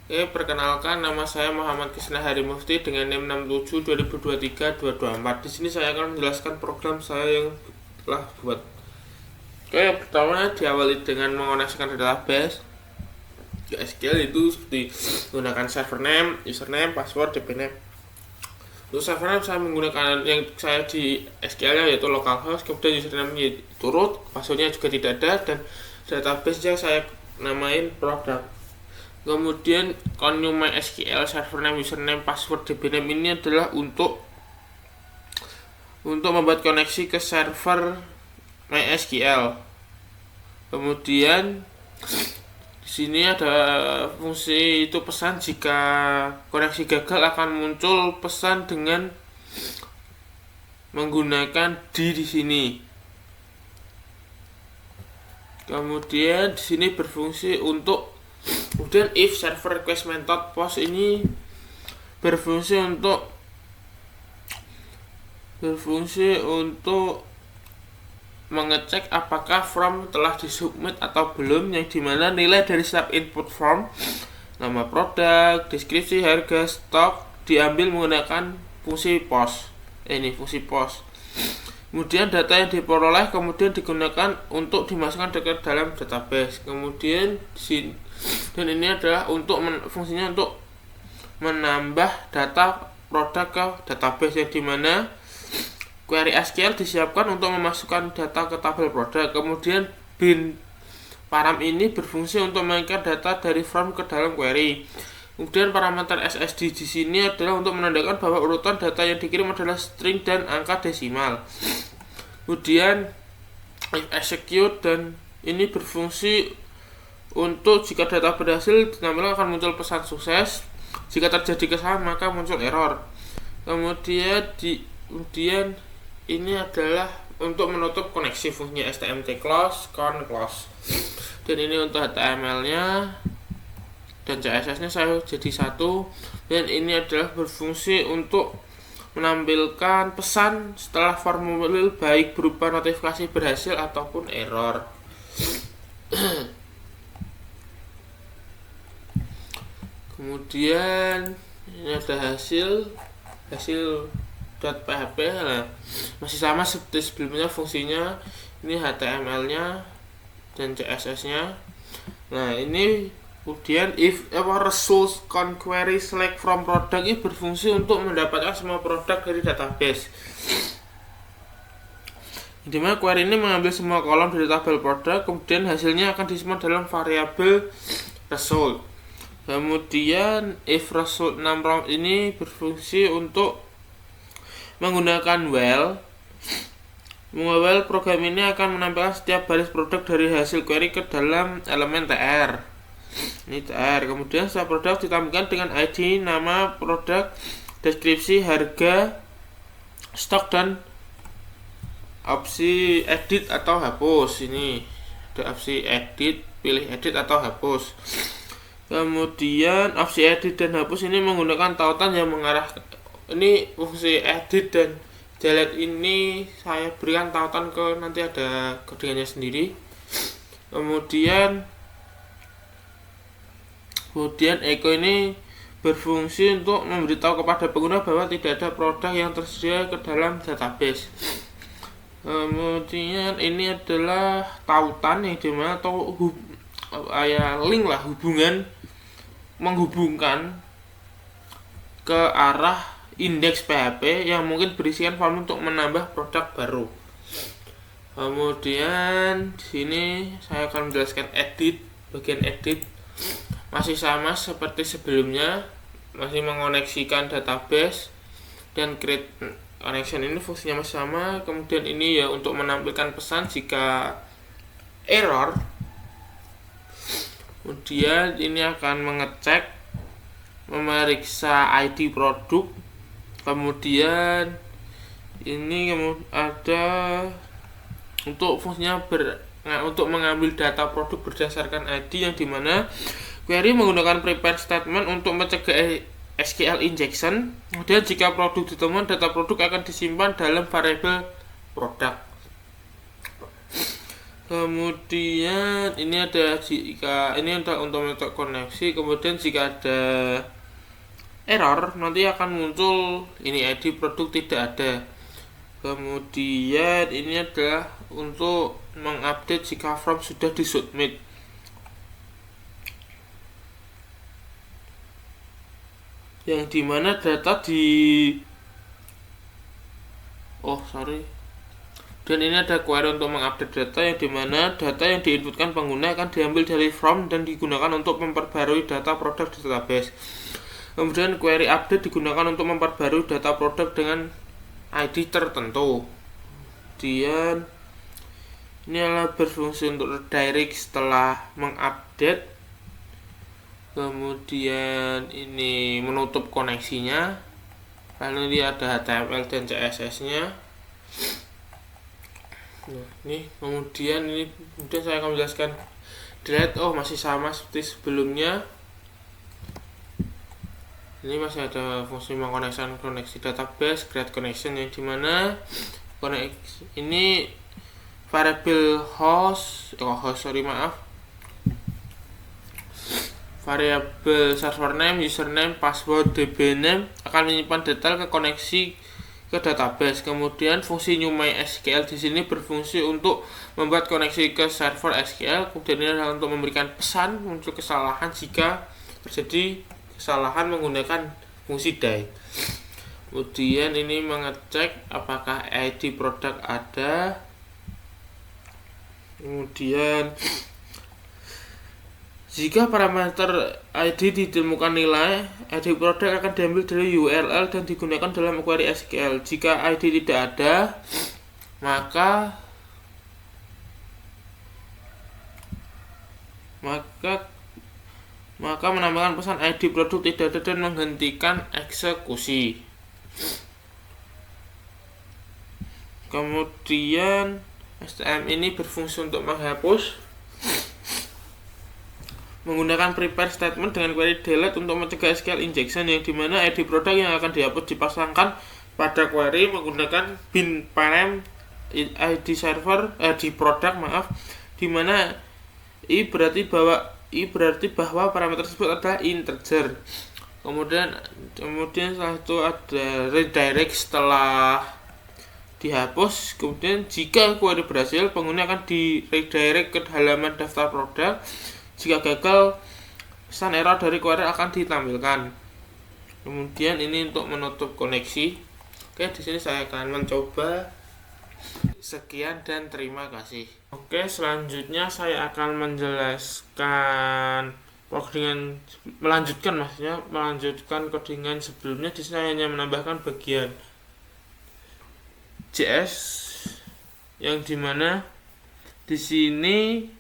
Oke, perkenalkan nama saya Muhammad Kisna Hari Mufti dengan NIM 67 2023 224. Di sini saya akan menjelaskan program saya yang telah buat. Oke, yang pertama diawali dengan mengoneksikan database ke SQL, itu seperti menggunakan server name, username, password, DB name. Untuk server name saya menggunakan yang saya di SQL nya yaitu localhost, kemudian username turut, passwordnya juga tidak ada, dan database nya saya namain product. Kemudian new MySQL server name, username, password, DB name ini adalah untuk membuat koneksi ke server MySQL. Kemudian di sini ada fungsi itu pesan jika koneksi gagal akan muncul pesan dengan menggunakan di sini. Kemudian di sini berfungsi untuk kemudian if server request method post ini berfungsi untuk mengecek apakah form telah disubmit atau belum, yang dimana nilai dari setiap input form, nama produk, deskripsi, harga, stok diambil menggunakan fungsi post. Ini fungsi post. Kemudian data yang diperoleh kemudian digunakan untuk dimasukkan ke dalam database. Kemudian dan ini adalah untuk fungsinya untuk menambah data produk ke database, yang dimana query SQL disiapkan untuk memasukkan data ke tabel produk. Kemudian bin param ini berfungsi untuk mengikat data dari form ke dalam query. Kemudian parameter SSD di sini adalah untuk menandakan bahwa urutan data yang dikirim adalah string dan angka desimal. Kemudian if execute, dan ini berfungsi untuk jika data berhasil ditampilkan akan muncul pesan sukses. Jika terjadi kesalahan maka muncul error. Kemudian ini adalah untuk menutup koneksi, fungsinya stmt close, con close. Dan ini untuk HTML-nya dan CSS-nya saya jadi satu. Dan ini adalah berfungsi untuk menampilkan pesan setelah formulir, baik berupa notifikasi berhasil ataupun error. Kemudian ini ada hasil.php. Nah, masih sama seperti sebelumnya fungsinya. Ini HTML-nya dan CSS-nya. Nah, ini kemudian if results con query select from product ini berfungsi untuk mendapatkan semua produk dari database. Dimana query ini mengambil semua kolom dari tabel produk, kemudian hasilnya akan disimpan dalam variabel result. Kemudian if result number ini berfungsi untuk menggunakan while program ini akan menampilkan setiap baris produk dari hasil query ke dalam elemen tr. Ini tr. Kemudian setiap produk ditampilkan dengan ID, nama produk, deskripsi, harga, stok, dan opsi edit atau hapus. Ini ada opsi edit, pilih edit atau hapus. Kemudian opsi edit dan hapus ini menggunakan tautan yang mengarah. Ini fungsi edit dan delete ini saya berikan tautan ke, nanti ada codingannya sendiri. Kemudian echo ini berfungsi untuk memberitahu kepada pengguna bahwa tidak ada produk yang tersedia ke dalam database. Kemudian ini adalah tautan yang dimana atau link lah, menghubungkan ke arah indeks PHP yang mungkin berisikan form untuk menambah produk baru. Kemudian di sini saya akan menjelaskan edit. Bagian edit masih sama seperti sebelumnya, masih mengoneksikan database dan create connection. Ini fungsinya masih sama. Kemudian ini ya untuk menampilkan pesan jika error. Kemudian ini akan mengecek, memeriksa ID produk. Kemudian ini ada untuk fungsinya untuk mengambil data produk berdasarkan ID, yang dimana query menggunakan prepare statement untuk mencegah SQL injection. Kemudian jika produk ditemukan, data produk akan disimpan dalam variabel produk. Kemudian ini ada jika ini untuk mengecek koneksi. Kemudian jika ada error nanti akan muncul ini ID produk tidak ada. Kemudian ini adalah untuk mengupdate jika form sudah disubmit. Yang dimana data dan ini ada query untuk mengupdate data yang dimana data yang diinputkan pengguna akan diambil dari form dan digunakan untuk memperbarui data produk di database. Kemudian query update digunakan untuk memperbarui data produk dengan ID tertentu. Kemudian ini adalah berfungsi untuk redirect setelah mengupdate. Kemudian ini menutup koneksinya. Lalu ini ada HTML dan CSS nya. Nah, kemudian saya akan menjelaskan delete. Masih sama seperti sebelumnya. Ini masih ada fungsi mengkoneksikan koneksi database, create connection, yang dimana koneksi ini variabel variabel server name, username, password, db name akan menyimpan detail ke koneksi ke database. Kemudian fungsi new MySQL di sini berfungsi untuk membuat koneksi ke server SQL. Kemudian ini adalah untuk memberikan pesan muncul kesalahan jika terjadi kesalahan menggunakan fungsi die. Kemudian ini mengecek apakah ID produk ada. Kemudian jika parameter ID ditemukan nilai, ID produk akan diambil dari URL dan digunakan dalam query SQL. Jika ID tidak ada, maka menambahkan pesan ID produk tidak ada dan menghentikan eksekusi. Kemudian STM ini berfungsi untuk menghapus menggunakan prepare statement dengan query delete untuk mencegah SQL injection, yang dimana ID produk yang akan dihapus dipasangkan pada query menggunakan bin parent ID server di produk dimana i berarti bahwa parameter tersebut adalah integer. Kemudian setelah itu ada redirect setelah dihapus. Kemudian jika query berhasil, pengguna akan di redirect ke halaman daftar produk. Jika gagal, pesan error dari query akan ditampilkan. Kemudian ini untuk menutup koneksi. Oke, di sini saya akan mencoba. Sekian dan terima kasih. Oke, selanjutnya saya akan menjelaskan melanjutkan codingan sebelumnya. Di sini saya hanya menambahkan bagian JS yang dimana di sini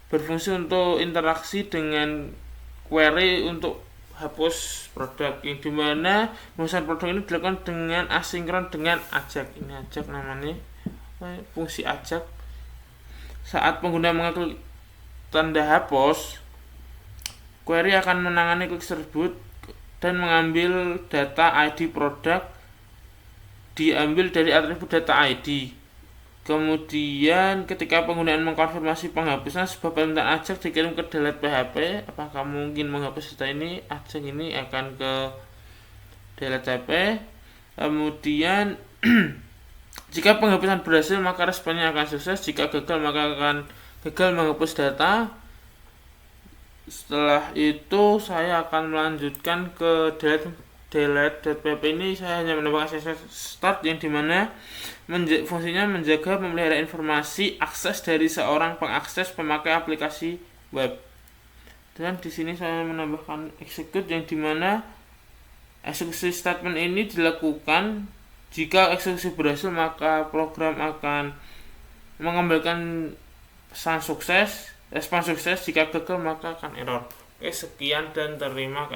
berfungsi untuk interaksi dengan query untuk hapus produk, yang dimana penghapusan produk ini dilakukan dengan asinkron dengan ajak. Ini ajak namanya, fungsi ajak. Saat pengguna mengeklik tanda hapus, query akan menangani klik tersebut dan mengambil data ID produk diambil dari atribut data ID. Kemudian ketika penggunaan mengkonfirmasi penghapusan, sebuah permintaan ajak dikirim ke delete PHP. Apakah mungkin menghapus data ini? Ajak ini akan ke delete PHP. Kemudian jika penghapusan berhasil, maka responnya akan sukses. Jika gagal, maka akan gagal menghapus data. Setelah itu saya akan melanjutkan ke delete.php. Ini saya hanya menambahkan session start, yang dimana fungsinya menjaga memelihara informasi akses dari seorang pengakses pemakai aplikasi web. Dan di sini saya menambahkan execute, yang dimana eksekusi statement ini dilakukan. Jika eksekusi berhasil, maka program akan mengembalikan respon sukses. Jika gagal, maka akan error. Oke, sekian dan terima kasih.